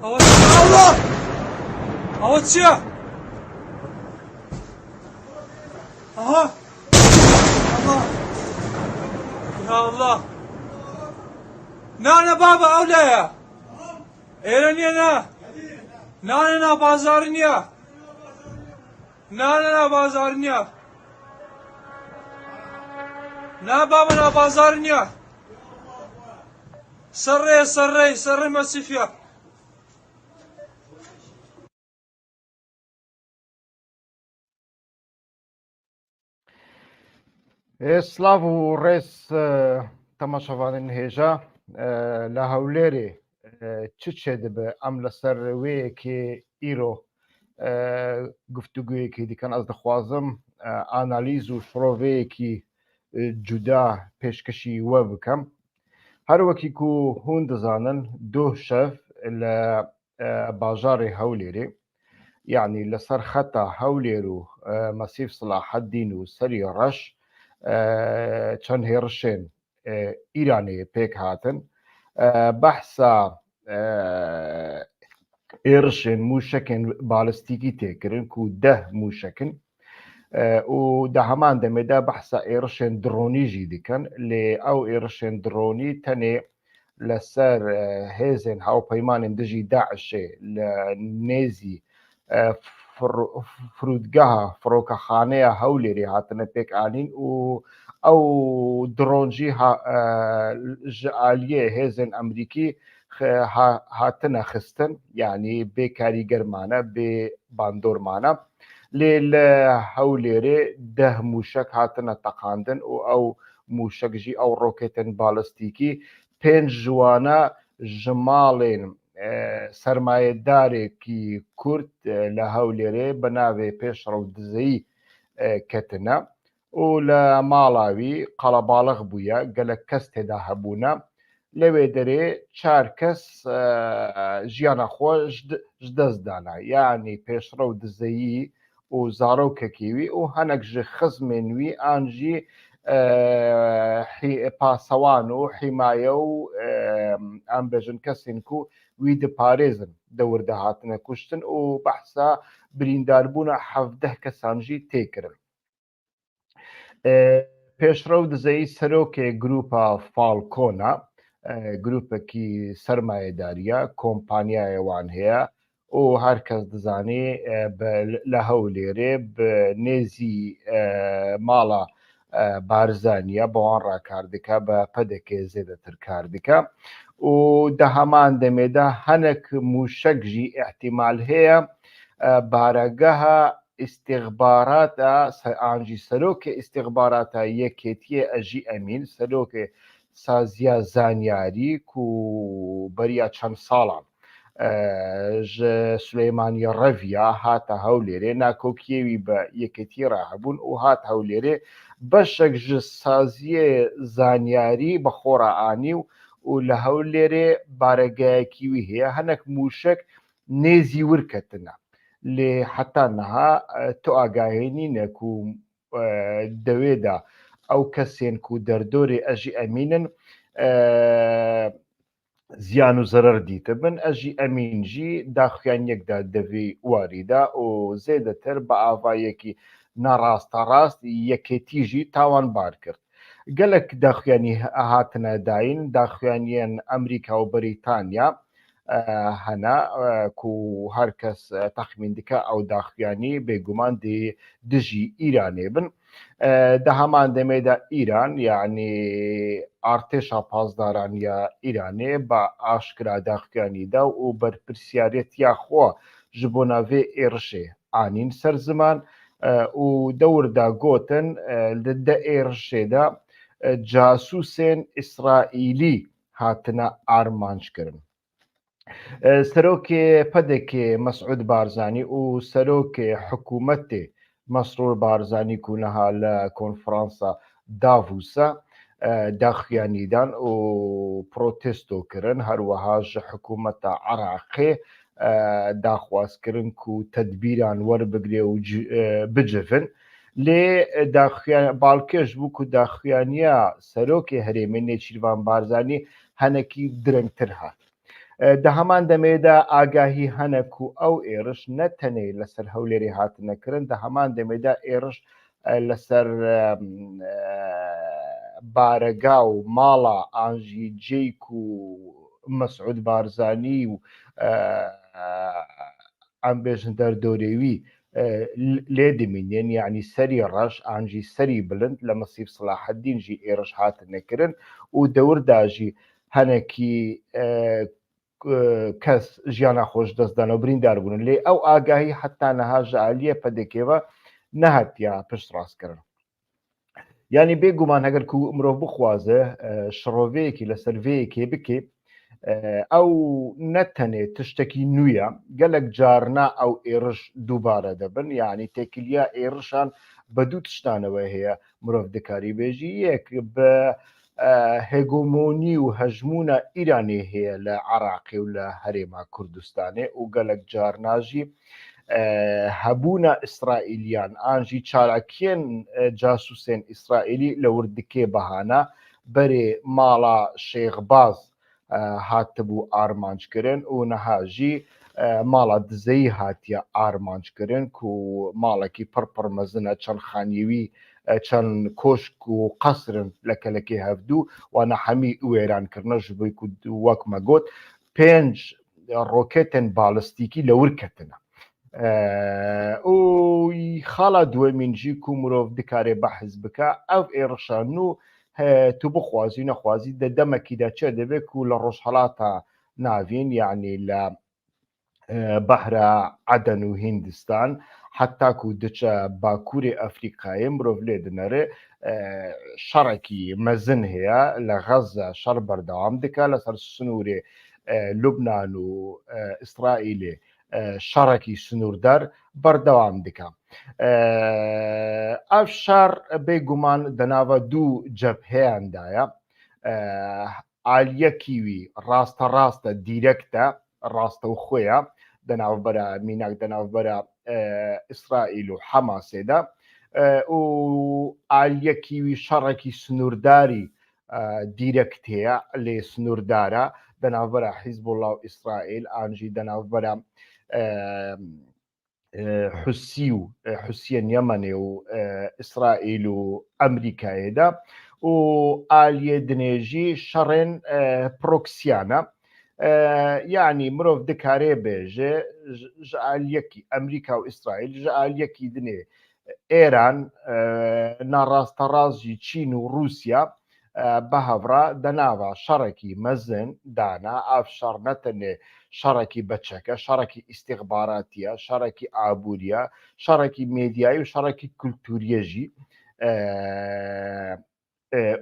Allah! Aha çiğ! Aha! Allah! Ya Allah! Nane baba öyle ya? Eğleniyor ne? Nane pazarın ya? Nane pazarın ya? Ne baba ne pazarın ya? Sırrı masif ya. سلااف و ڕێز تەماشەوانن هێژە لە هەولێرێ چ چێ دەبێ ئەم لەسەر وەیەکێ ئیرۆ گفتوگویەکی دیکەن ئەس دەخوازم ئانالیز و شڕۆڤەیەکی جودا پێشکەشی وە بکەم هەروەکی و هون دەزانن دۆ شەف لە باژارێ هەولێرێ یعنی لەسەر خەتا هەولێر و مەسیف سلاحەدین و سەری ڕەش چەند هێرشێن ئیرانێ پێک هاتن بەحسا ئێرشێن موشەکن بالستیکی تێکردن و 10 موشەکن و دە هەمان دەمێدا بەحسا ئێرشێن درۆنیژی دیکەن لێ ئەو ئێرشێن درۆنی تەنێ لەسەر هێزن هاوپەیمانن دژی داعشێ لە نێزی فرودگەها فڕۆکەخانەیە هەولێری هاتنە پێکانین و ئەو درۆنجی ژعالیە هێزن ئەمریکی هاتنە خستن یعنی بێ کاریگەرمانە بێ باندۆرمانە لێ لە هەولێرێ 10 موشک هاتنە تەقاندن و ئەو موشەکژی ئەو ڕۆکێتن بالستیکی 5 جوانە ژماڵێن سەرمایەدارێکی کورد لە هەولێرێ بە ناوێ پێشڕە دزەیی کەتنە و لە ماڵاوی قەڵەباڵغ بووە گەلک کەس تێدا هەبوونە لەوێ دەرێ 4 کەس ژیانە خۆش دەستدانا یعنی پێشڕە و دزەیی و زارۆکەکیوی و هەنێک ژ خزمێنوی ئانژی پاسەوان و حیمایە و ئەم بێژن کەسین و وی دپارێزن دەوردە هاتنە کوشتن و بەحسا برینداربوونە 17 کەسانژی تێکردن پێشڕە و دزەیی سەرۆکێ گروپە فالکۆنا گروپێکی سەرمایەداریە کۆمپانیایەوان هەیە و هەر کەس دەزانێ لە هەولێرێ نێزی ماڵە بارزانیە بەوان ڕاکار دکە بە پەدەکێ زێدەتر کار دکە و دە هەمان دەمێدا هەنێک موشەکژی احتیمال هەیە بارەگەها استیخباراتە ئانجی سەرۆکێ استیخباراتە یەکێتیە ئەژی ئەمین سەرۆکێ سازیە زانیاری و بەریا چەند ساڵان سلەیمانی ڕەڤیا هاتە هەولێرێ ناکۆکیێوی بە یەکێتی ڕاهبوون و هات هەولێرێ بەشێک ژ سازیە زانیاری بە خۆڕائانی و لە هەولێرێ بارەگایەکیوی هەیە هەنێک موشک نێزی ورکەتنە لێ حتا نەها تۆ ئاگاهێنی نەک و دەوێدا ئەو کەسێن و دەردۆرێ ئەژی ئەمینن زیان و زەرەر دیتە بن ئەژی ئەمینژی داخوایانیەکدا دەوێ واریدا و زێدەتر بە ئاڤایەکی ناڕاستە ڕاست یەکێتیژی تاوانبار کرد گەلک داخوایانی هاتنە داین داخوایانیان ئەمریکا و بەریتانیا هەنا و هەر کەس تەخمین دیکە ئەو داخوایانی بێگومان دژی ئیرانێ بن دە هەمان دەمێدا ئیران یعنی ئارتێشا پاسدارانیە ئیرانێ بە ئاشکرا داخوایانیدا و بەرپرسیارەت یاخوا ji بۆ navê êrişê anîn ser ziman û dewrda gotin li de êrişê de casûsên İsraîlî hatine armanjkirin. Serokê pedekê Mesûd Barzanî û serokê hikûmetê Mesrûr Barzanî ku niha li konferansa Davos'a daxuyanîdan û protesto kirin herwiha ji hikûmeta Iraqê daxwazkirin ku tedbîran werbigire û bicivin lê balkêj bû ku daxuyaniya serokê herêmê Nêçîrvan Barzanî henekî direngtir hat. دە هەمان دەمێدا ئاگاهی هەنەکو ئەو ئێرش نەتەنێ لەسەر هەولێری هاتنەکردن، دە هەمان دەمێدا ئێرش لەسەر بارەگا و ماڵە ئانژی جێیک و مەسعود بارزانی و ئەم بێژن دەردۆرێوی لێ دمینێن، یعنی سەری ڕەش ئانژی سەری بلند لە مەسیف سڵاحەدینژی ئێرش هاتنەکردن و دەورداژی هەنێکی کەس ژیانە خۆش دەستدان و بریندار بوون لێ ئەو ئاگاهی حتا نەها ژعالیە پەدەکێوە نەهاتیا پشت ڕاستکردن. یعنی بێگومان هەگەر کو مرۆڤ بخوازە شڕۆڤەیەکی لەسەر vەیەکێ بکێ ئەو نەتەنێ تشتێکی نوویە گەلک جارنا ئەو ئێرش دووبارە دەبن، یعنی تێکیلیا ئێرشان بە دوو تشتانەوە هەیە مرۆڤ دەکاری بێژی، یەک بە هێگۆمۆنی و هەژمونە ئیرانی هەیە لە عێراقی و لە هەرێما کوردستانێ و گەلک جارناژی هەبوونە ئیسرائیلیان ئانژی چالاکیên جاسوسên ئیسرائیلی لە وردکێ بەهانە بەرێ ماڵە شێخباز هاتبوو ئارمانجکردن و نەهاژی ماڵە دزەیی هاتیە ئارمانجکردن و ماڵێکی پڕپڕ مەزنە چەند خانیوی چەند کۆشک و قەسرن لەکەلەکەی هەفتوو وانە هەمی وێرانکردنە ji بۆی وەک مەگوت 5 ڕۆکێتن باڵستیکی لە ورکەتنە و خاڵە دووەمینجی و مرۆڤ دکارێ بەحز بکە ئەو ئێرشان و تو بخوازی نەخوازی دەمەکیدا چێ دەبێت و لە ڕۆژهەڵاتە ناوین یعنی لە بەحرە عەدەن و هیندستان حتاکو دچە باکووری ئەفریقایە مرۆڤ لێ دنەرێ شەڕێکی مەزن هەیە لە غەزە شەڕ بەردەوام دکا لەسەر سنوورێ لوبنان و ئیسرائیلێ شەڕێکی سنووردار بەردەوام دکا. ئەف شەڕ بێگومان دەناوە دوو جەبهەیەندایە، ئالیەکیوی ڕاستە ڕاستە دیرەکتە ڕاستە و خۆیە دەناوبەرە میناک دەناوبەرە ئیسرائیل و حەماسێدا و ئالیەکیوی شەڕێکی سنوورداری دیرەکتەیە لێ سنووردارە دەناوبەرە حیزبوڵڵا و ئیسرائیل ئانژی دەناوبەرە حوسی و حوسیە یەمەنێ و ئیسرائیل و ئەمریکایەدا و ئالیە دنێژی شەڕێن پرۆکسیانە، یعنی مرۆڤ دکارێ بێژێ ژعالیەکی ئەمریکا و ئیسرائیل ژعالیەکی دنێ ئێران ناڕاستە ڕازی چین و رووسیا بە هەڤڕا دەناوە شەڕێکی مەزن دانا ئاف شەڕ نەتەنێ شەڕێکی بەچەکە شەڕێکی ئیستیخباراتیە شەڕێکی ئابوووریە شەڕێکی مێدیایی و شەڕێکی کولتوریەژی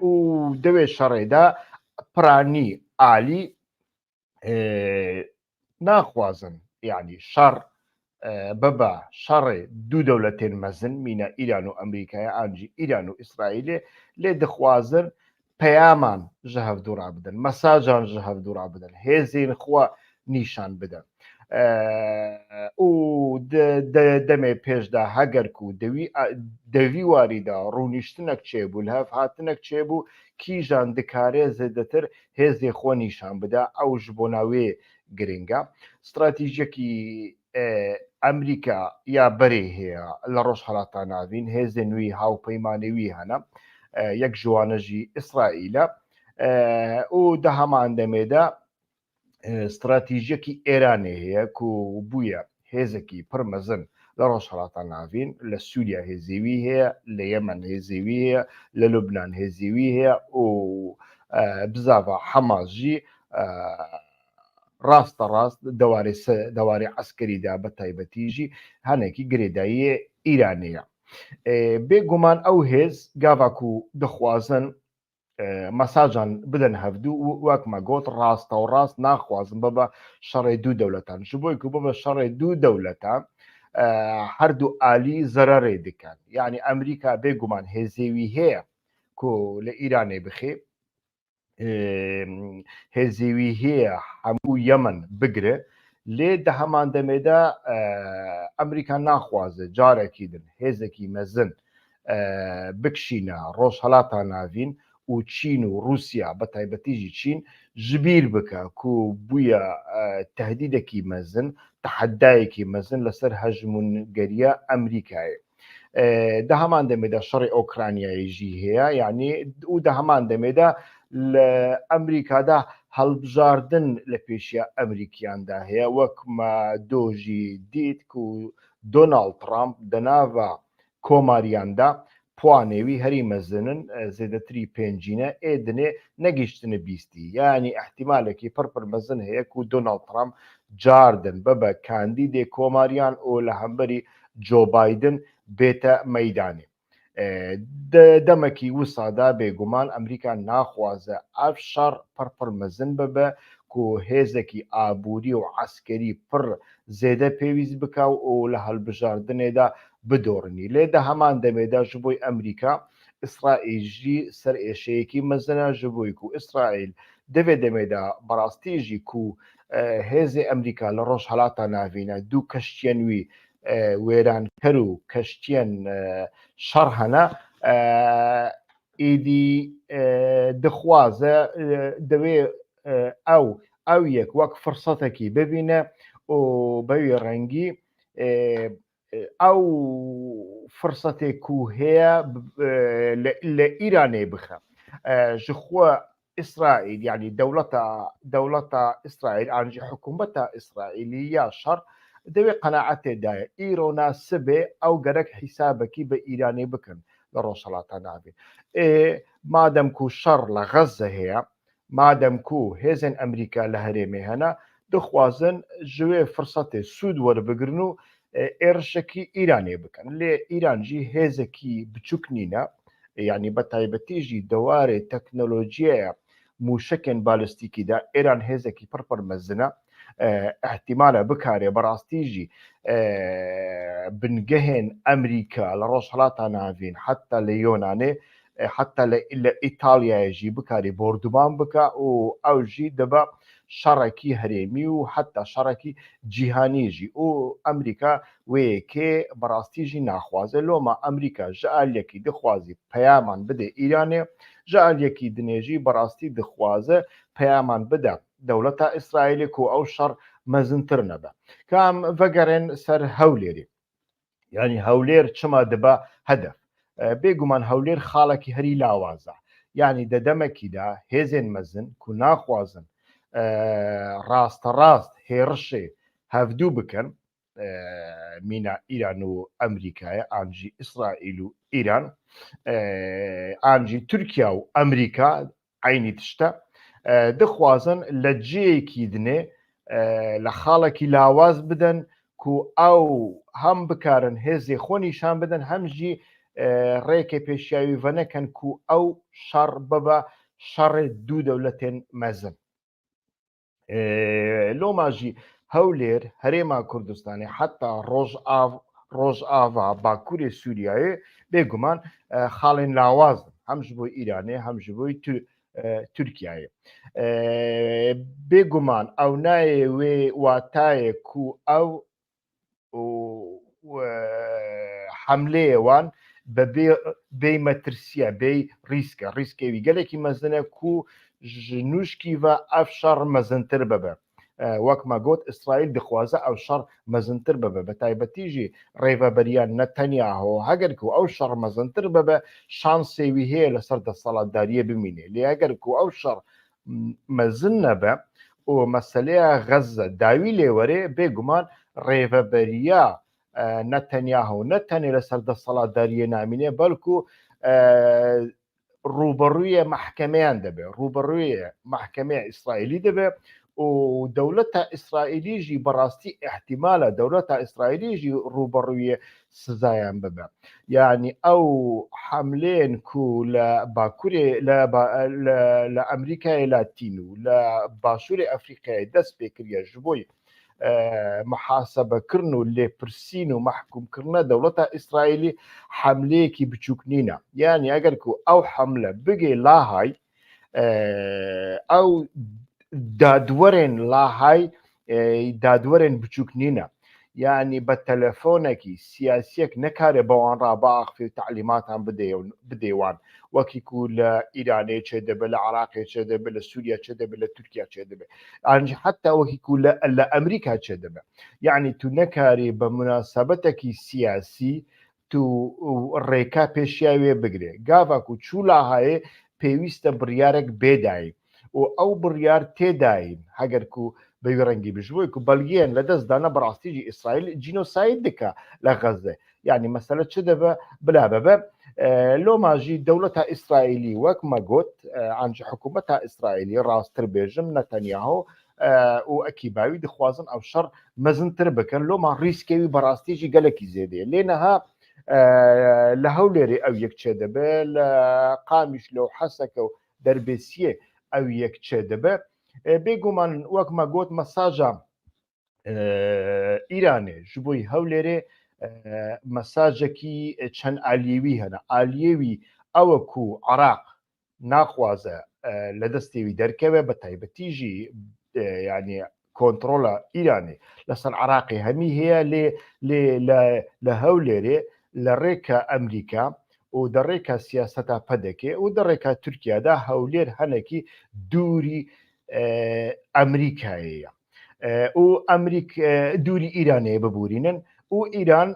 و دەوێت شەڕێدا پرانی عالی ناخوازن، یعنی شەڕ بەبە شەڕێ دوو دەوڵەتێن مەزن مینە ئیران و ئەمریکای ئانجی ئیران و ئیسرائیلێ لێ دەخوازن پەیامان ژە هەفتوو ڕابدەن، مەساجان ژە هەفتوو ڕابدەن، هێزین خوا نیشان بدەن و دەمێ پێشدا هەگەرک و دەوی واریدا ڕوونیشتنەك چێبوو لە هەف هاتنەك چێبوو کیژان دکارێ زێدەتر هێزێ خۆ نیشان بدە ئەو ژ بۆ ناوێ گرنگە. استراتیژیەکی ئەمریکا یا بەرێ هەیە لە ڕۆژهەڵاتە ناوین هێزێ نوێی هاوپەیمانێوی هەنە یەک ژوانەژی ئیسرائیلە و دە هەمان دەمێدا استراتیژیەکی ئێرانێ هەیە و بوویە هێزێکی پڕمەزن لە ڕۆژهەڵاتە ناوین لە سووریا هێزیوی هەیە لە یەمەن هێزیوی هەیە لە لوبنان هێزیوی هەیە و بزاڤە حەماسژی ڕاستە ڕاست دەوارێ عەسکەریدا بە تایبەتیژی هەنێکی گرێداییە ئیرانەیە. بێگومان ئەو هێز گاڤاک و دەخوازن مەساجان بدەن هەفتوو وەک مەگوت ڕاستە و ڕاست ناخوازن بەبە شەڕێ دوو دەوڵەتان ji بۆی ku ببە شەڕێ دوو دەوڵەتان هەردوو ئالی زەرەرێ دکەن، یعنی ئەمریکا بێگومان هێزێوی هەیە ku لە ئیرانێ بخێ هێزێوی هەیە هەموو یەمەن بگرێ لێ دە هەمان دەمێدا ئەمریکا ناخوازە جارێکی دن هێزێکی مەزن بکشینە ڕۆژهەڵاتە ناوین و چین و رووسیا بە تایبەتیژی چین ژبیر بکە و بووە تهدیدێکی مەزن تحدایەکی مەزن لەسەر هەژمونگەریە ئەمریکایە. دە هەمان دەمێدا شەڕی ئۆکرانیاییژی هەیە، یعنی و دە هەمان دەمێدا لە ئەمریکادا هەڵبژاردن لە پێشیە ئەمریکیاندا هەیە، وەکمە دۆژی دیت و دۆناڵد ترامپ دەناوە کۆماریاندا پوانێوی هەری مەزنن زێدەتری پێنجینە ئێدنێ نەگەیشتنە بیستی، یانی احتیمالێکی پڕپڕ مەزن هەیە و دۆناڵد ترامپ جاردن ببە کاندیدێ کۆماریان ئۆ لە هەمبەری جۆ بایدن بێتە مەیدانێ. دەمەکی وسادا بێگومان ئەمریکا ناخوازە ئەف شەڕ پڕپڕ مەزن ببە و هێزێکی ئابووری و عسکەری پڕ زێدە پێویست بکە و لە هەڵبژاردنێدا بدۆڕنی. لێدە هەمان دەمێدا ژ بۆی ئەمریکا ئیسرائیلژی سەر ئێشەیەکی مەزنە ژ بۆی و ئیسرائیل دەوێت دەمێدا بەڕاستیژی و هێزی ئەمریکا لە ڕۆژ هەڵاتە ناوینە دوو کەشتێنوی وێرانکەر و کەشتێن شەڕ هەنە ئیدی دخوازە دەوێ ئەو یەک وەک فرسەتێکی ببینە و بەوی ڕەنگی ئەو فرسەتێک و هەیە لە ئیرانێ بخە ژخوا ئیسرائیل، یعنی دەوڵەتە ئیسرائیل ئانجی حکوومەتە ئیسرائیلی یا شەڕ دەوێت قەناعەتێدایە ئیرۆنا سبێ ئەو گەرەک حیسابەکی بە ئیرانی بکەن لە ڕۆژهەڵاتە ناوێ. مادەم و شەڕ لە غەزە هەیە، مادەم و هێزن ئەمریکا لە هەرێمێ هەنا دخوازن ژوێ فرسەتێ سوود وەربگرن و ئێرشەکی ئیرانێ بکەن. لێ ئیرانجی هێزێکی بچووک نینە، یعنی بە تایبەتیژی دەوارێ تەکنۆلۆژیایە موشکێن بالستیکیدا ئێران هێزێکی پڕپڕ مەزنە احتیمالە بکارێ بەڕاستیژی بنگەهێن ئەمریکا لە ڕۆژهەڵاتە ناوین حتا لە یۆنانێ حتا لە ئیتالیایژی بکاری بۆردومان بکە و ئەوژی دەبە شەڕێکی هەرێمی و حتا شەڕێکی جیهانیژی و ئەمریکا وەیەکێ بەڕاستیژی ناخوازە لۆمە ئەمریکا ژعالەکی دخوازی پەیامان بدە ئیرانێ ژعالەکی دنێژی بەڕاستی دخوازە پەیامان بدە دەوڵەتە ئیسرائیلێک و ئەو شەڕ مەزنتر نەبە. کام ڤەگەڕێن سەر هەولێری، یعنی هەولێر چما دەبە هەدەف بێگومان هەولێر خاڵێکی هەری لاوازە، یعنی دەدەمەکیدا هێزێن مەزن و ناخوازن ڕاستە ڕاست هێڕشێ هەفتوو بکەن مینە ئیران و ئەمریکایە ئانجی ئیسرائیل و ئیران ئانجی تورکیا و ئەمریکا عینی تشتە دخوازن لە جێیەکی دنێ لە خاڵێکی لاواز بدەن و ئەو هەم بکارن هێزێ خۆنیشان بدەن هەمژی ڕێکە پێشیاوی ڤەنەکەن و ئەو شەڕ ببە شەڕێ دوو دەولەتێن مەزن. لۆماژی هەولێر هەرێما کوردستانی حتا ڕۆژئاوا باکووری سووریایە بێگومان خاڵێن لاوازن هەمش بۆی ئیرانێ هەمش بۆی تورکیایە. بێگومان ئەو نایە وێ واتایەک و ئەو حملەیەوان بە بێی مەترسیە بێی ریسکێوی گەلێکی مەزنە و نوشکیڤە ئەف شەڕ مەزنتر ببە وەکمە گوت ئیسرائیل دخوازە ئەو شەڕ مەزنتر ببە بە تایبەتیژی ڕێڤەبەریان نەتەنیاهۆ ئەگەر و ئەو شەڕ مەزنتر ببە شانسێوی هەیە لەسەر دەسەڵاتداریە بمینێ لێ ئەگەر و ئەو شەڕ مەزن نەبە و مەسەلەیە غەزە داوی لێوەرێ بێگومان ڕێڤەبەریە نەتەنیاهۆ نەتەنێ لەسەر دەسەڵاتداریە نامینێ بەڵکو ڕوبەڕوویە محکەمەیان دەبێ ڕوبەڕوویە محکەمەیە ئیسرائیلی دەبێ و دەوڵەتە ئیسرائیلیژی بەڕاستی احتیمالە دەوڵەتە ئیسرائیلیژی ڕوبەڕوویە سزایان ببە. یعنی ئەو حملێن و لە باکوورێ لە ئەمریکای لاتین و لە باشووری ئەفریقای دەست پێکردە ژ بۆی محاسبەکردن و لێپرسین و محکومکردنە دەوڵەتە ئیسرائیلی حملەیەکی بچووک نینە. یعنی ئەگەر و ئەو حملە بگێ لاهای ئەو دادوەرێن لاهای دادوەرێن بچووک نینە. يعني بە تەلەفۆنێکی سیاسیەک نەکارێ بەوان ڕاباخفی و تعلیماتان بدەیوان وەکیکو لە ئیرانێ چێ دەبێت لە عراقێ چێ دەبێت لە سووریا چێ دەبێت لە تورکیا چێ دەبێت ئەنج حتا وەکیکو لە ئەمریکا چێ دەبێت یعنی تو نەکاری بە مناسبەتێکی سیاسی تو ڕێکا پێشیاوێ بگرێ گاواکو چوولا هەیە پێویستە بڕیارێک بێداین و ئەو بڕیار تێداین هەگەرکو بەوی ڕەنگی بژبووی و بەلگیان لە دەستدانە بەڕاستیجی ئیسرائیل جینۆساید دکە لە غەزە یعنی مەسەلە چ دەبە بلا بەبە لۆماژی دەوڵەتە ئیسرائیلی وەک مەگوت ئەنج حکوومەتە ئیسرائیلی ڕاستتر بێژم نەتەنیاهۆ و ئەکیباوی دخوازن ئەو شەڕ مەزنتر بکەن لۆمان ڕیسکەوی بەڕاستیجی گەلێکی زێدێ لێنەها لە هەولێری ئەو یەک چێ دەبێ لە قامیش لەو حەسەکە و دەربێسیە ئەو یەک چێ دەبێ بێگومان وەک مەگوت مەساژە ئیرانێ ji بۆی هەولێرێ مەساجێکی چەند ئالیوی هەنە ئالیێوی ئەوەکو عراق ناخوازە لە دەستێوی دەرکەوێ بە تایبەتیژی ینی کۆنتترۆلە ئیرانی لەسەر عراقی هەمی هەیە لە هەولێرێ لە ڕێکە ئەمریکا و دەڕێکە سیاسەتا پەدەکێ و دەڕێکە تورکیادا هەولێر هەنێکی دووری ئەمریکایەیە و دووری ئیرانەیە ببورینن و ئیران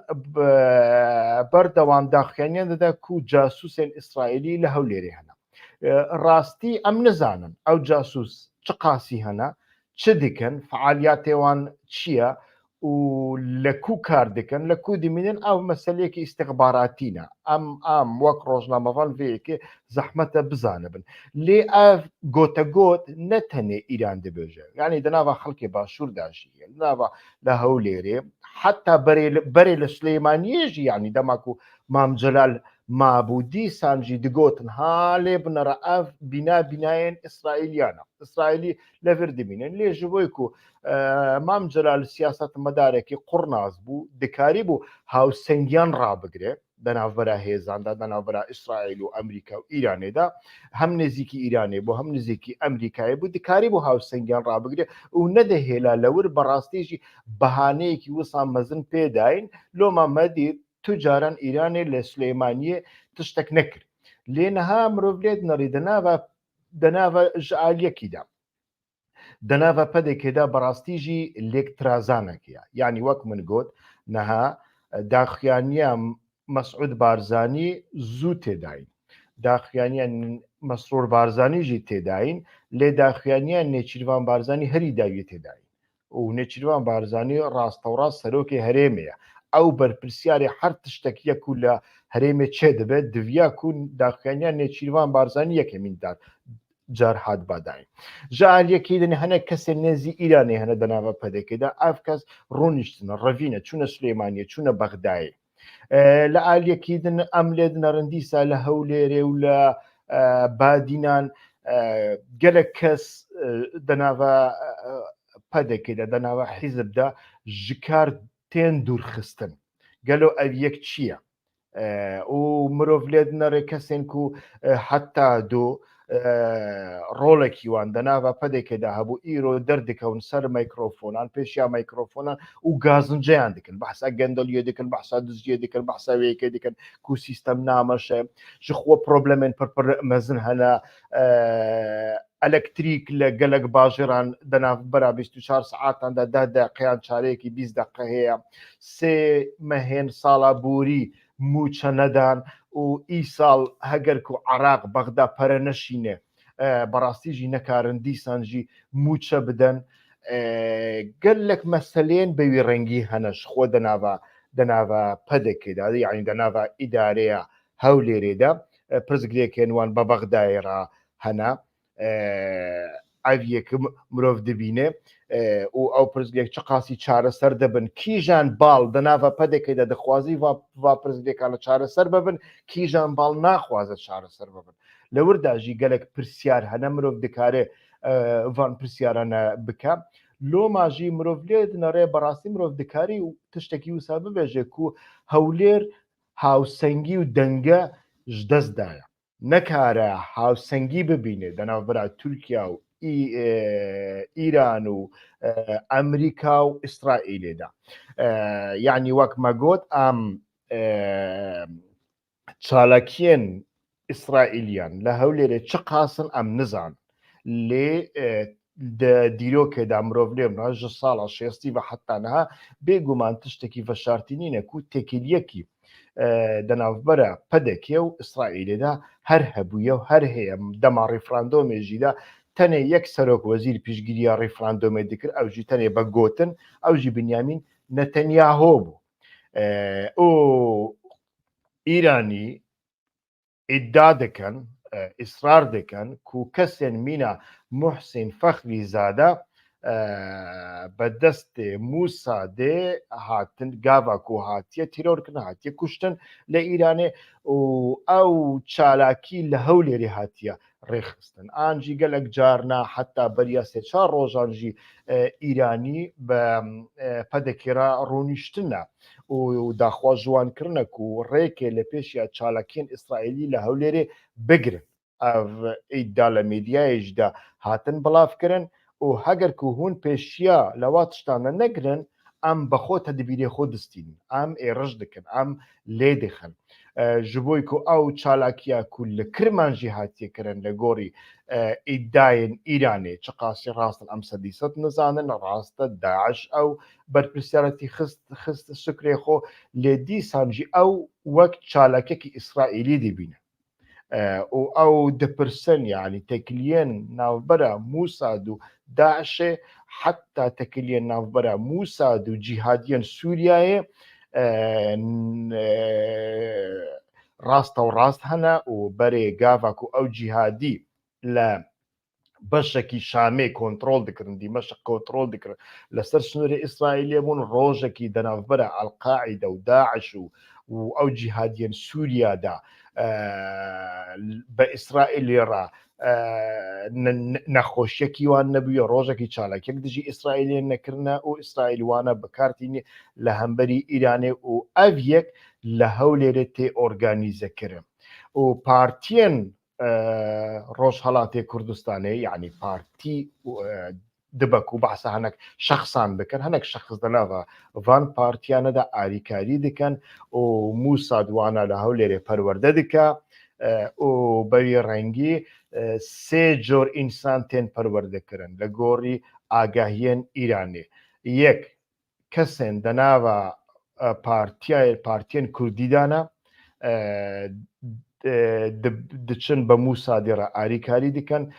بەردەوام داخیانیان دەدا و جاسووسێن ئیسرائیلی لە هەولێرێ هەنا ڕاستی ئەم نزانن ئەو جاسووس چ قاسی هەنا چ دکەن فعالیاتێوان چییە و لە کو کار دەکەن لە کو دمێنن ئەو مەسلەیەکی ئیستیخباراتینە ئەم وەک ڕۆژنامەڤان vەیەکێ زەحمەتە بزانە بن لێ ئەف گۆتەگۆت نەتەنێ ئیران دەبێژە یعنی دەناوە خەڵکی باشوورداشی ناوە لە هەولێرێ حتا بەرێ لە سلەیمانیێژی یعنی دەماکو مامجلال مابوو دیسانجی دگۆتن هالێ بنەرە ئەف بینایەن ئیسرائیلیانە ئیسرائیلی لەڤر دەبینن لێ ji بۆی ku مام جلال سیاست مەدارێکی قوڕناز بوو دکاری بوو هاوسەنگیان ڕابگرێ بەناوبەرە هێزاندا بەناوبەرە ئیسرائیل و ئەمریکا و ئیرانێدا هەم نزیکی ئیرانێ بۆ هەم نزیکی ئەمریکای بوو دکاری بوو هاوسەنگیان ڕابگرێ و نەدەهێلا لەور بەڕاستیژی بەهانەیەکی وسان مەزن پێداین لۆمامەدی توجاران ئیرانێ لە سلەیمانیە تشتێک نەکرد لێنەها مرۆڤ لێت نەڕی دەناوە ژعالیەکیدا دەناوە پەدێکێدا بەڕاستیژی لێکترازانەکەیە یعنی وەک من گوت نەها داخیانیان مەسعود بارزانی زوو تێداین داخیانیان مەسرۆر بارزانیژی تێداین لێ داخیانیان نێچیروان بارزانی هەری داوی تێداین و نێچیروان بارزانی ڕاستەوڕاست سەرۆکی هەرێمەیە ئەو بەرپرسیاری هەر تشتێکیەک و لە هەرێمێ چێ دەبێت دویاکوون داخیانیان نێچیروان بارزانی یەکەمیندا جار هات باداین ژعالیەکی دنێ هەنێک کەسێ نێزی ئیرانی هەنە دەناوە پەدەکەدا ئەف کەس ڕۆنیشتنە ڕەڤینە چوونە سلێمانیە چوونە بەغدایە لە ئالیەکی دن ئەم لێ نەڕندیسا لە هەولێرێ و لە بادینان گەلێک کەس دەناوە پەدەکەدا دەناوە حیزبدا ژکار تێن دوورخستن گەلۆ ئەو یەک چییە و مرۆڤ لێت نەڕێ کەسێن و حتا دۆ ڕۆڵێکی وان دەناوە پەدێکێدا هەبوو ئیرۆ دەردەکەون سەر مایکرۆفۆنان پێشیا مایکرۆفۆنان و گازنجیان دکن بەحسا گەندەلیە دکن بەحسا دزجێ دکن بەحساوەیەکە دکن کو سیستەم نامەشە ژخۆ پرۆبلەمێن پڕ مەزن هەنا ئەلەکتریک لە گەلک باژێران دەناو بەرا 24 سعاتاندا داقییان چارەیەکی 20 دقه هەیە سێ مەهێن ساڵا بوری موچە نەدان و ئی ساڵ هەگەرک و عراق بەغدا پەرە نەشینێ بەڕاستیژی نەکارن دیسانجی موچە بدەن گەلێک مەسەلێن بەوی ڕەنگی هەنەش خۆ دەناوە پەدەکێدا یعنی دەناوە ئیدارەیە هەولێرێدا پرزگرێکێنوان بە بەغدایڕا هەنا ئەڤیەکە مرۆڤ دەبینێ و ئەو پرزگێک چ قاسی چارەسەر دەبن کیژان باڵ دەناوە پەدێکێدا دەخوازی وا پرزگێکان لە چارەسەر ببن کیژان باڵ ناخوازە چارەسەر ببن لە ورداژی گەلێک پرسیار هەنە مرۆڤ دکارێ ڤان پرسیارانە بکە لۆماژی مرۆڤ لێت نەڕێ بەڕاستی مرۆڤ دکاری و تشتێکی وسا ببێژێ و هەولێر هاوسەنگی و دەنگە ژدەستدایە نەکارە هاوسەنگی ببینێ دەناوبەرا تورکیا و ئیران و ئەمریکا و ئیسرائیلێدا یعنی وەک مەگوت ئەم چالاکیên ئیسرائیلیان لە هەولێرێ چ قاسن ئەم نزان لێ دیرۆکێدا مرۆڤ لێ بنا ji sala şêstî ve heta niha bêguman tiştekî veşartînîne ku têkiliyekî di navbera pedekê û İsraîlê de her hebûye û her heye dema referandomê jî de tenê yek serokwezîr piştgiriya referandomê dikir ew jî tenê be gotin ew jî Binyamin Netanyaho bû û İranî iddia dikin îsrar dikin ku kesên mîna Muhsin Faxrizade bi destê Mûsadê hatin gava ku hatiye tîrorkirin hatiye kuştin li Îranê û ew çalakî li Hewlêrê hatiye rêxistin an jî gelek carna heta beriya sê çar rojan jî İranî bi pedekê re rûniştine û daxwaz jiwankirine ku rêkê li pêşiya çalakiyên İsraîlî li Hewlêrê bigirin ev îddia li mêdyayê jî de hatin bilavkirin û heger ku hûn pêşiya li wa tiştan de negirin em bi xwe tedbîrê xwe distînin em êrij dikin em lê dixin ji bo ku ew çalakiya ku li Kirman jî hatiye kirin li gorî îddayên Îranê çi qasî rast in em sedî sed nizanin rast e Daeş ew berpirsiyarî xist sikrê xwe lê dîsan jî ew wek çalakekî İsraîlî dibîne û ew dipirsin yanî tekiliyên navbera Mûsad û Daişê heta tekiliyên navbera Mûsad û cîhadiyên Sûriyayê rasta û rast hene û berê gava ku ew cîhadî li beşekî Şamê kontrol dikirin Dîmeşq kontrol dikirin li ser sınûrê İsraîlê bûn rojekî di navbera Elqaîde û Daeş û ew cîhadiyên Sûriya de bi İsraîlê re nexweşiyekî wan nebûye rojekî çalakiyek dijî İsraîlê nekirine û İsraîl wane bikartînî li hemberî Îranê û ev yek li Hewlêrê tê organîzekirin û partiyên Rojhilatê Kurdistanê yanî partî dibe ku behsa hinek şexsan bikin hinek şexs di nava van partiyane de alîkarî dikin û Mûsad wana li Hewlêrê perwerde dike û bevî rengî sê cor însan tên perwerde kirin li gorî agahiyên Îranê yek kesên di nava partiyên Kurdî de ne diçin bi Mûsadê re alîkarî dikin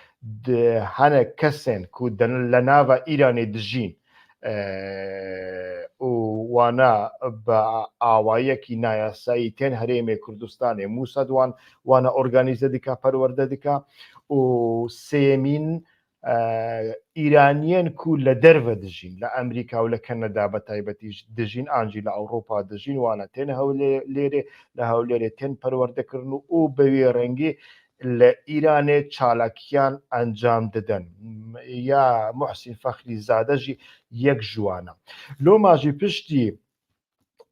hinek kesên ku li nava Îranê dijîn û wana bi awayekî nayasayî tên Herêmê Kurdistanê Mûsad wana organîze dike perwerde dike û sêmîn Îraniyên ku li derve dijîn li Emerîka û li Kanada betaybetî dijîn an jî li Ewropa dijîn wana tên Hewlêrê li Hewlêrê tên perwerdekirin û bi wê rengî li Îranê çalakiyan encam didin ya Muhsin Faxrizade jî yek ji wan e loma jî piştî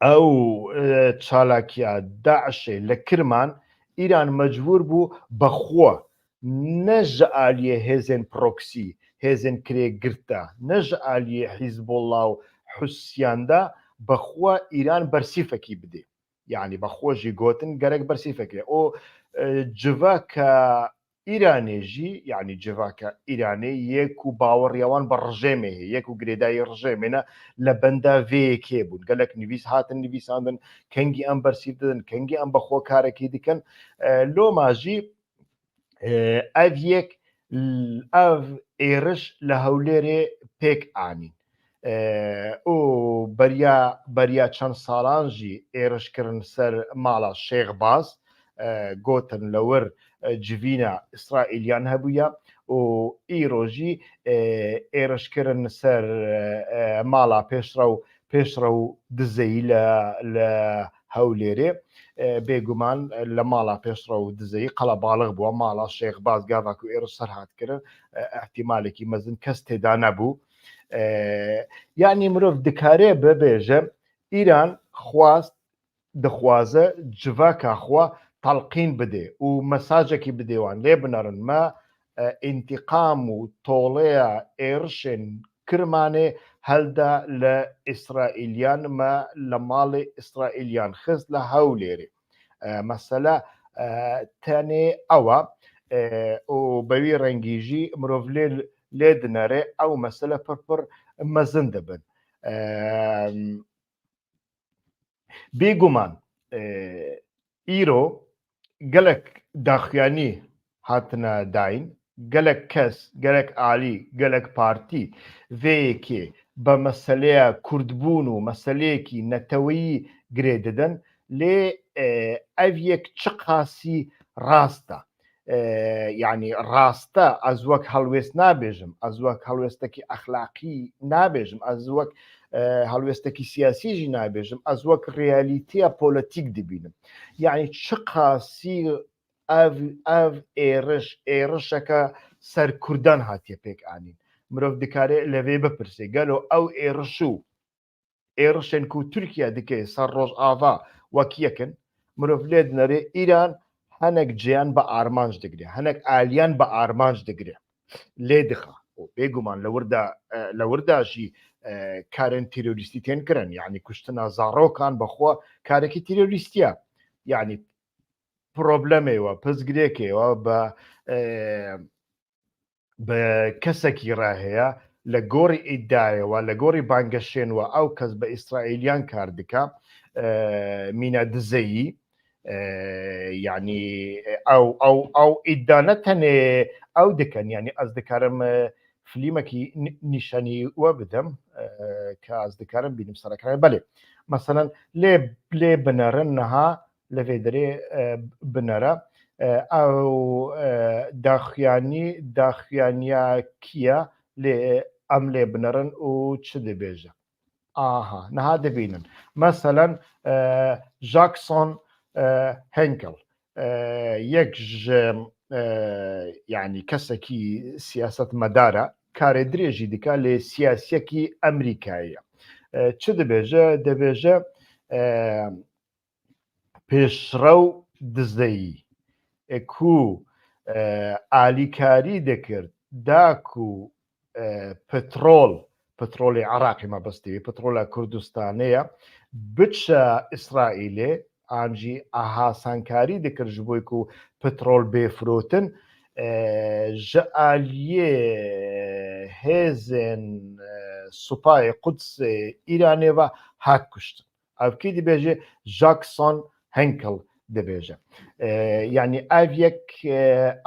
ew çalakiya Daişê li Kirman Îran mecbûr bû bi xwe ne ji aliyê hêzên proksî hêzên kirêgirta ne ji aliyê Hîzbollah û Hûsiyan de bi xwe Îran bersîfekî bide yanî bi xwe jî gotin gerek bersîfekê o civaka Îranê jî yanî civaka Îranê yek û baweriya wan bi rejêmê heye yek û girêdayî rejêmê ne li benda vê yekê bûn gelek nivîs hatin nivîsandin kengî em bersîv didin kengî em bi xwe karekî dikin loma jî ev yek ev êriş li Hewlêrê pêk anîn û beriya çend salan jî êrişkirin ser mala Şêxbaz gotin li wir civîna İsraîliyan hebûye û îro jî êrişkirin ser mala pêşrew dizeyî li Hewlêrê bêguman li mala pêşrew dizeyî qelebalix bûye mala Şêxbaz gava ku êriş ser hat kirin ehtimalekî mezin kes têda nebû yanî mirov dikare bibêje Îran dixwaze civaka xwe telqîn bide û mesajekî bide wan lê binerin me انتقام و تۆڵەیە ئێرشێن کرمانێ هەلدا لە ئیسرائیلیان مە لە ماڵی ئیسرائیلیان خست لە هەولێرێ مەسەلە تەنێ ئەوە و بەوی ڕەنگیژی مرۆڤ لێ دنەرێ ئەو مەسەلە پڕ مەزن دەبن بێگومان ئیرۆ گەلک داخوایانی هاتنە داین گەلک کەس گەلک عالی گەلک پارتی vەیەکێ بە مەسەلەیە کوردبوون و مەسەلەیەکی نەتەوەیی گرێ دەدەن لێ ئەڤ یەک چ قاسی ڕاستە یعنی ڕاستە ئەز وەک هەڵوێست نابێژم ئەز وەک هەڵوێستێکی ئەخلاقی نابێژم ئەز وەک هەڵوێستێکی سیاسیژی نابێژم ئەز وەک ڕیالیتیە پۆلەتیک دەبینم یعنی چ قاسی ئەv ئێرشەکە سەر کوردان هاتیە پێک ئانین مرۆڤ دکارێ لەوێ بپرسێ گەلۆ ئەو ئێرش و ئێرشێن و تورکیا دکێ سەر ڕۆژ ئاوا وەک یەکن مرۆڤ لێ دنەرێ ئیران هەنێک جیان بە ئارمانج دەگرێ هەنێک ئالیان بە ئارمانج دەگرێ لێ دخە بێگومان لە ورداژی کارن تیرۆریستی تێن کرن یعنی کوشتنە زاڕۆکان بەخوا کارێکی تیرۆریستیە یعنی پرۆبلەمێوە پزگرێکەوە بە کەسێکی ڕاهەیە لە گۆڕی ئیدایەوە لە گۆڕی بانگەشێنوە ئەو کەس بە ئیسرائیلیان کار دکا مینە دزەیی یعنی ئەو ئیدانە تەنێ ئەو دکەن ینی ئەس دەکارم فلیمەکی نیشانی وە بدەم کە ئەس دەکارم بینم سەرەکان بەێ مەسەەن لێ بنەرن نەها لەوێ دەرێ بنەرە ئەو داخوایانیە لێ ئەم لێ بنەرن و چ دەبێژە ئاها نەها دەبینن مەسەەن ژاکسۆن هەنکل یەک یعنی کەسێکی سیاست مەدارە کارێ درێژی دیکە لێ سیاسەکی ئەمریکاییە چ دەبێژە دەبێژە پێشڕە و دزەیی کو ئالیکاری دەکرد داک و پترۆلی عراقی مەبەستەوی پترۆلە کوردستانەیە بچە ئیسرائیلێ ئامژی ئاهاسانکاری دەکرد ji بۆی و پترۆل بێفرۆتن ji aliyê hêzên Supayê Qudsê Îranê ve hat kuştin evkî dibêje Jackson Henkel dibêje yani ev yek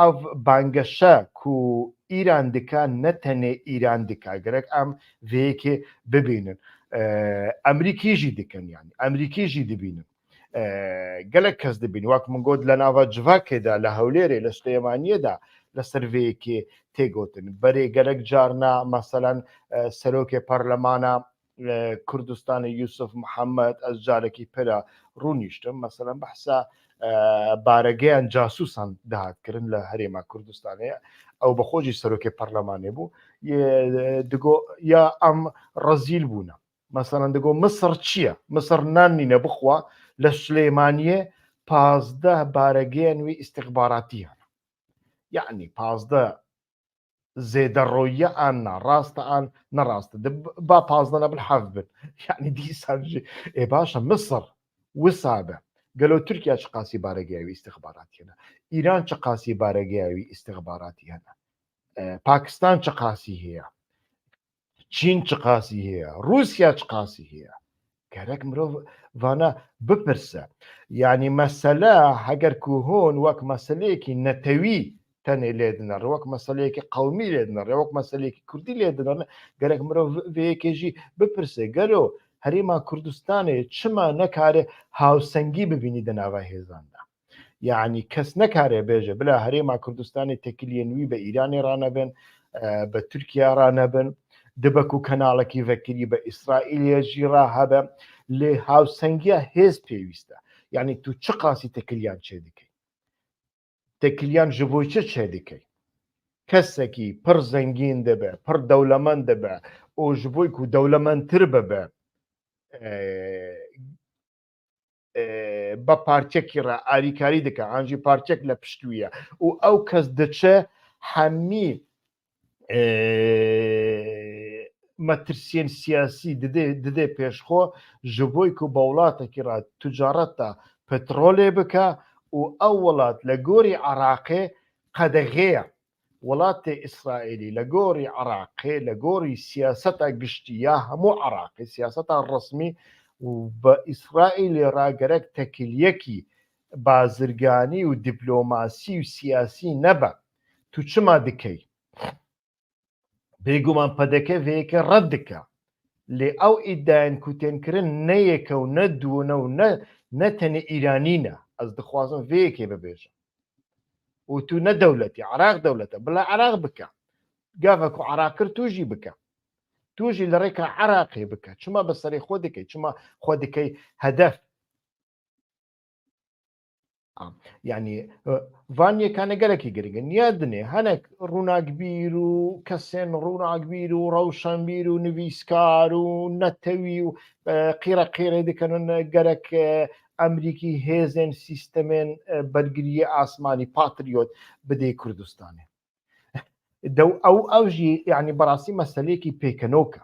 ev bangeşe ku İran dika ne tenê İran dika gerek em vêyekê bibînin Emerîkî jî dikin yani Emerîkî jî dibînin gelek kes dibîn wek min got li nava civakê de li Hewlêrê li Silêmaniyê de li ser vêyekê têgotin berê gelek carna meselan serokê Parlemana Kurdistanê Yusuf Muhammed ez carekî pira rûnîştim meselan behsa baregeyan casûsan dihatkirin li Herêma Kurdistanê ew bixwe jî serokê Parlemanê bû digo ya em rezîl bûne meselan digo Misir çi ye Misir nanîne bixwe li Silêmaniyê 15 baregeyên wî îstixbaratî hene yani 15 zêderoyiye an na rast an nerast ba 15 ne bil hev bin yani dîsan jî ê baş e Misir wisa be gelo Tirkiye çi qasî baregeya wî îstixbaratî hene İran çi qasî baregeya wî îstixbaratî hene Pakistan çi qasî heye Çîn çi qasî heye Rûsya çi qasî heye gerek mirov vana bipirse yani mesele heger ku hûn wek meseleyekî netewî tenê lê dinere wek meseleyekî qewmî lê dinere wek meseleyekî Kurdî lê dinere gerek mirov vêyekê jî bipirse gelo Herêma Kurdistanê çima nekare hawsengî bibînî di nava hêzan de yani kes nekare bêje bila Herêma Kurdistanê tekiliyên wî bi Îranê ranebin bi Tirkiye ranebin dibe ku kenalekî vekirî bi İsraîlê jî rahebe lê hawsengiya hêz pêwîst e yani tu çi qasî tekiliyan çê dikî tekiliyan ji bo çi çê dikî kesekî pir zengîn dibe pir dewlemend dibe û ji bo ku dewlemendtir bibe بە پارچێکی ڕ ئاریکاری دکە ئەنجی پارچێک لە پشتویە و ئەو کەس دەچێ هەمی مەترسیên سیاسی didê pêşxwe ji bo ku bi welatekî re ticareta petrolê bike û ew welat li gorî Iraqê qedexêya welatê İsraîlî li gorî Iraqê li gorî siyaseta giştî ya hemû Iraqê siyaseta resmî û bi İsraîlê re gerek tekiliyekî bazirganî û dîplomasî û siyasî nebe tu çima dikey bêguman pedeke vêyekê red dike lê ew îddiayên ku tên kirin ne yek e ne du ne û ne tenê Îranî ne ez dixwazim vêyekê bibêjim û tu ne dewletî Iraq dewlet e bila Iraq bike gava ku Iraq kir tu jî bike tu jî li rêka Iraqê bike çima bi serê xwe dikey çima xwe dikey hedef yani vaniyekane gelekî giring in ya dinê hinek rûnakbîr û kesên rûnakbîr û rewşenbîr û nivîskar û netewî û qîreqîrê dikin gerek Emerîkî hêzên sîstemên bergiriyê asmanî patriot bidê Kurdistanê ew jî yani berastî meseleyekî pêkenok e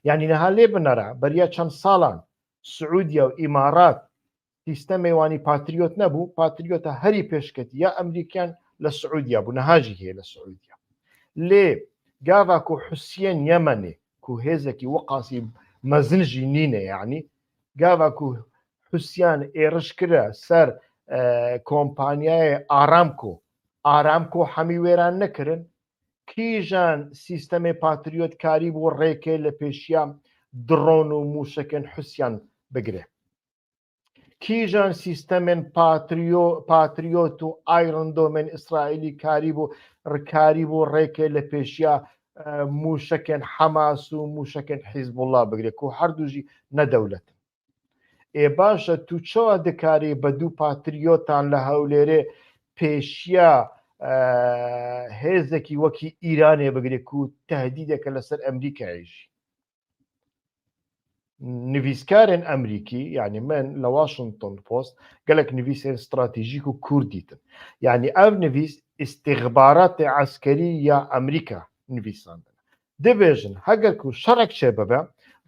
yani niha lê binere beriya çend salan Siûdiya û Îmarat سیستەمê wanî patriot nebû patriota herî pêşketî ya Emerîkan li Siûdiya bû niha jî heye li Siûdiya lê gava ku Husiyên Yemenê ku hêzekî weqasî mezin jî nîne yanî gava ku Husiyan êriş kire ser kompanyayê Aramco hemî wêran nekirin kîjan sîstemê patriot karî bû rêkê li pêşiya dron û mûşekên Husiyan bigire kîjan sîstemên patriot û Iron Dome'ên İsraîlî karî bû rêkê li pêşiya mûşekên Hemas û mûşekên Hizbullah bigire ku her du jî ne dewlet ê baş e tu çawa dikarî bi du patriotan li Hewlêrê pêşiya hêzekî wekî Îranê bigire ku tehdîdeke li ser Emerîkayê jî nivîskarên Emerîkî yani min li Washington Post gelek nivîsên stratejîk û kûr dîtin yani ev nivîs istihbaratê eskerî ya Emerîka nivîsandin dibêjin heger ku şerek çê bibe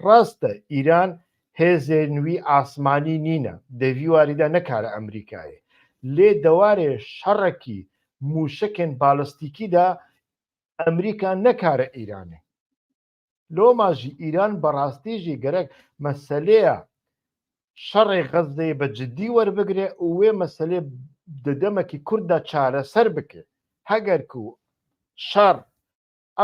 rast e Îran hêzên wî asmanî nîne devî warî de nekare Emerîkayê lê dewarê şerekî mûşekên balîstîkî de Emerîka nekare Îranê لۆما jî Îran berastî jî gerek meseleya şerê Xezeyê bi ciddî werbigire û wê meselê di demekî Kurd de çareser bike heger ku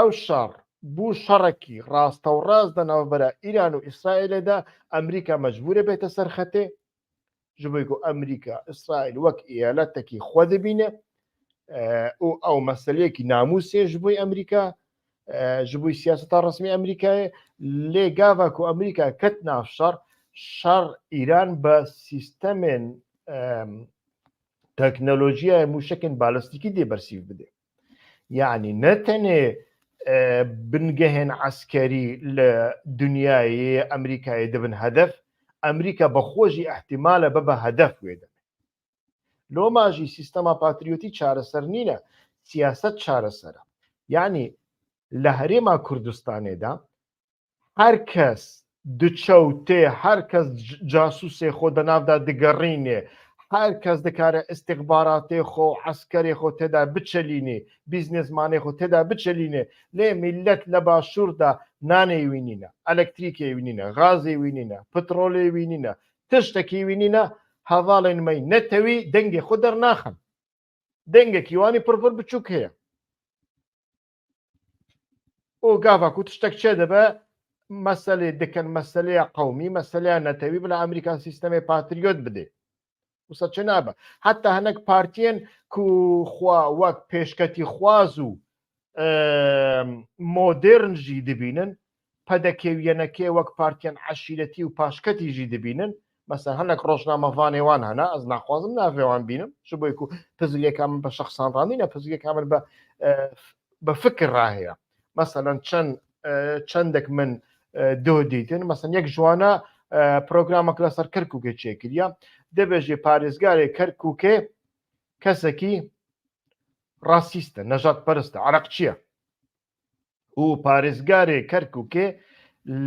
ew şer bû şerekî rastewrast de navbera Îran û İsraîlê de Emerîka mecbûr e bête ser xetê ji bo ku Emerîka İsraîl wek eyaletekî xwe dibîne û ew meseleyekî namûsê ji bo Emerîka ji bo siyaseta resmî Emerîkayê lê gava ku Emerîka ket nav şer Îran bi sîstemên teknolojiyaya mûşekên balîstîkî dê bersîv bide yani ne tenê bingehên eskerî li dunyayê Emerîkayê dibin hedef Emerîka bi xwe jî ihtimal e bibe hedef wê de loma jî sîstema patriotî çareser nîne siyaset çareser e yani li Herêma Kurdistanê de her kes diçewtê her kes casûsê xwe di nav de digerîne her kes dikare istihbaratê xwe eskerê xwe têda biçelîne bîznesmanê xwe têda biçelîne lê millet li başûr de nanê wî nîne elektrîkê wî nîne gazê wî nîne petrolê wî nîne tiştekî wî nîne hevalên me netewî dengê xwe dernaxin dengekî wanî pir biçûk heye û gava ku tiştek çê dibe meselê dikin meseleya qewmî meseleya netewî bila Emerîka sîstemê patriot bide wisa çi nabe heta hinek partiyên ku xwe wek pêşketî xwaz û modern jî dibînin pedekêwiyenekê wek partiyên eşîretî û paşketî jî dibînin mesela hinek rojnamevanê wan hene ez naxwazim navê wan bînim ji bo ku piziliyeka min bi şexsan re nîne piziliyeka min bi fikir re heye مثلا çendek min doh dîtin mesela yek jwana programek li ser Kirkûkê çêkiriye dibêje parêzgarê Kirkûkê kesekî راسیستە نەژات پەرستە عراقچیە و پارێزگارێ کەرکووکێ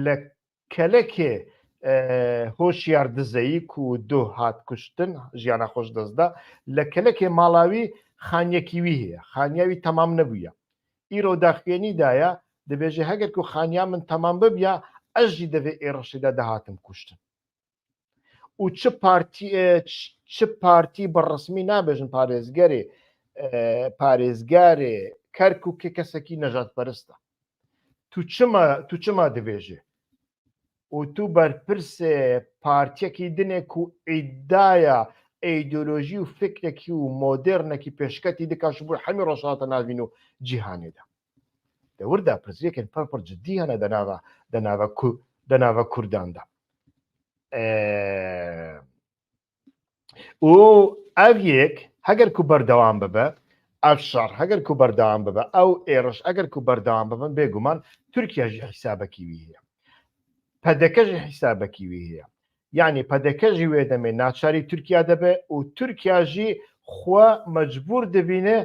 لە کەلەکێ هۆشیار دزەیی و دۆ هات کوشتن ژیانە خۆش دەستدا لە کەلەکێ ماڵاوی خانیەکیوی هەیە خانیاوی تەمام نەبووە ئیرۆ داخوێنیدایە دەبێژێ هەگەر و خانیا من تەمام ببیە ئەژی دەبێت ئێڕەشیدا دەهاتم کوشتن و چ پارتی بەڕسمی نابێژن پارێزگارێ کەرکووکێ کەسێکی نەژات پەرستە تو چما دەبێژێ و تو بەرپرسێ پارتیەکی دنێک و ئیدایە ئەیدۆلۆژی و فکرێکی و مۆدرنێکی پێشکەتی دکاش بوو هەمی ڕۆژهاتە ناوین و جیهانێدا دەوردا پرسیەکەن پەرپەر جددی هەنە دەناوە کورداندا و ئەو یەک هەگەر و بەردەوام ببە ئەو شەڕ هەگەر و بەردەوام ببە ئەو ئێڕش ئەگەر و بەردەوام ببن بێگومان تورکیاژی حیسابەکیوی هەیە پەدەکەژی حیسابەکیوی هەیە یعنی پەدەکەژی وێ دەمێ ناچاری تورکیا دەبێ و تورکیاژی خوا مەجبور دەبینێ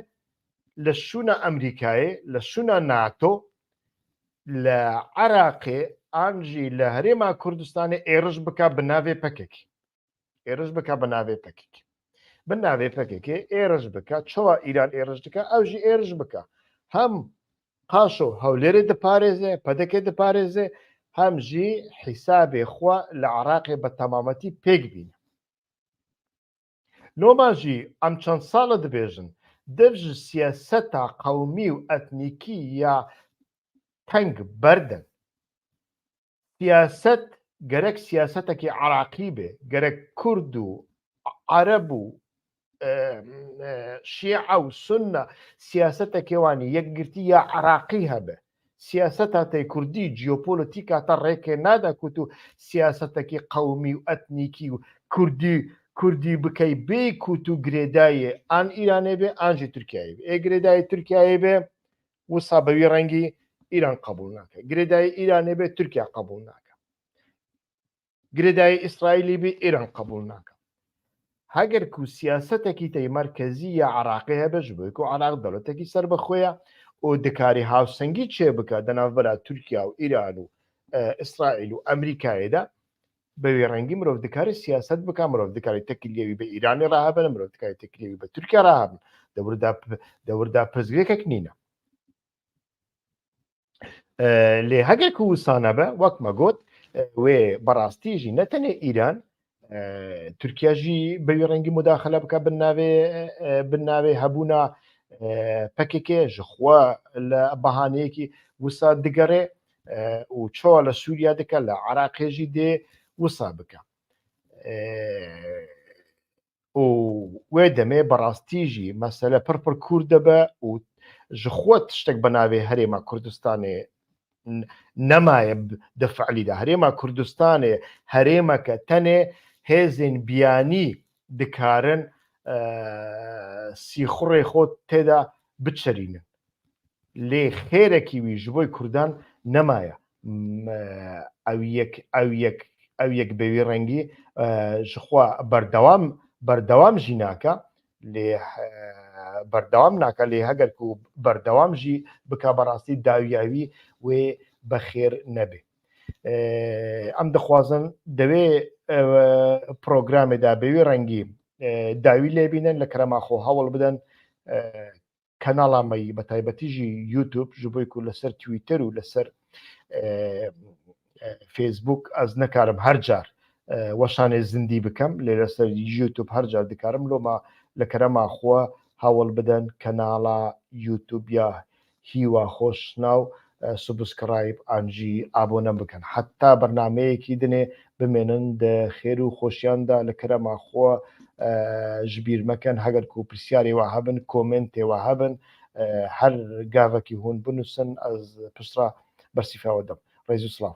لە شوونە ئەمریکایە لە شوونە ناتۆ لە عراقێ ئانژی لە هەرێما کوردستانی ئێرش بکە بناوێ پەکێکی ئێرش بکە بناوێ پەکێکی بناوێ پەکێکی ئێرش بکە چۆوە ئیران ئێرش دکە ئەوژی ئێرش بکە هەم قاشۆ هەولێرێ دەپارێزێ پەدەکێ دەپارێزێ هەمژی حیسابێ خوا لە عراقێ بە تەمامەتی پێک بینە لۆماژی ئەم چەند ساڵە دەبێژن دەژ سیاسەتە قەومی و ئەتنیکی یا تەنگ بەردن سیاست گەرەک سیاسەتێکی عراقی بێ گەرەک کورد و عەرەب و شیعە و سونە سیاسەتێکێوانی یەکگرتی یا عراقی هەبێ سیاسەتە تەی کوردی جیۆپۆلۆتیکاتە ڕێکێ نادەکوت و سیاسەتێکی قەومی و ئەتنیکی و کوردی بکەی بێ کوت و گرێدایە ئان ئیرانێ بێ ئانژی تورکیایی بێ گرێدای تورکیایی بێ وسا بەوی ڕەنگی ئیران قبول ناکە گرێدای ئیرانێ بێ تورکیا قبول ناکە گرێدای ئیسرائیلی بێ ئیران قبول ناکە هەگەر و سیاسەتێکی تەی مەرکەزی یا عراقی هەبێژ بێک و عراق دەوڵەتێکی سەر بەخۆیە و دکاری هاوسەنگی چێ بکە دەناوبەرە تورکیا و ئیران و ئیسرائیل و ئەمریکایەدا بەوێ ڕەنگی مرۆڤ دکاری سیاست بکە مرۆڤ دکاری تەکیلێوی بە ئیرانی ڕاهبن مرۆڤ دکاری تەکیلێوی بە تورکیا ڕاهبن دەوردا پرزگرێکێک نینە لێ هەگەر وسانە بە وەک مەگوت وێ بەڕاستیژی نەتەنێ ئیران تورکیاژی بەوی ڕەنگی مداخلە بکە بناوێ هەبوونا پەکێکێ ژخوا لە بەهانەیەکی وسا دگەڕێ و چۆ لە سووریا دکە لە عراقێژی دێ وسا بکە وێ دەمێ بەڕاستیژی مەسەلە پڕپڕ کوور دەبە و ژخۆت شتێک بەناوێ هەرێما کوردستانێ نەمایە دەفعلیدا هەرێما کوردستانێ هەرێمەکە تەنێ هێزین بیانی دکارن سیخڕێ خۆت تێدا بچەرینن لێ خێرەکیوی ji بۆی کوردان نەمایە ئەو یەک بەوی ڕەنگی ژخوا بەردەوام ژی ناکە لێ بەردەوام ناکە لێ هەگەر و بەردەوام ژی بکە بەڕاستی داویاوی وێ بەخێر نەبێ ئەم دەخوازن دەوێ پرۆگرامێدا بەوی ڕەنگی داوی لێبینن لە کەرەماخۆ هەوڵ بدەن کەناڵامەی بە تایبەتیژی یوتیوب ji بۆی و لەسەر تویتەر و لەسەر فێسبوک ئەز نەکارم هەر جار وەشانێ زیندی بکەم لێ لەسەر یوتیوب هەر جار دکارم لۆما لە کەرەماخۆ هەوڵ بدەن کەناڵە یوتیوب یا هیوا خۆش ناو سوبسکرایب ئانجی ئابۆنە بکەن حتا بەرنمەیەکی دنێ بمێنن خێر و خۆشیاندا لە کەرەماخۆ ژبیر مەکەن هەگەر و پرسیارێوە هەبن کۆمنتێوە هەبن هەر گاڤەکی هون بنووسن ئەز پشترا بەرسیفاوە دەم ڕێز و سڵاو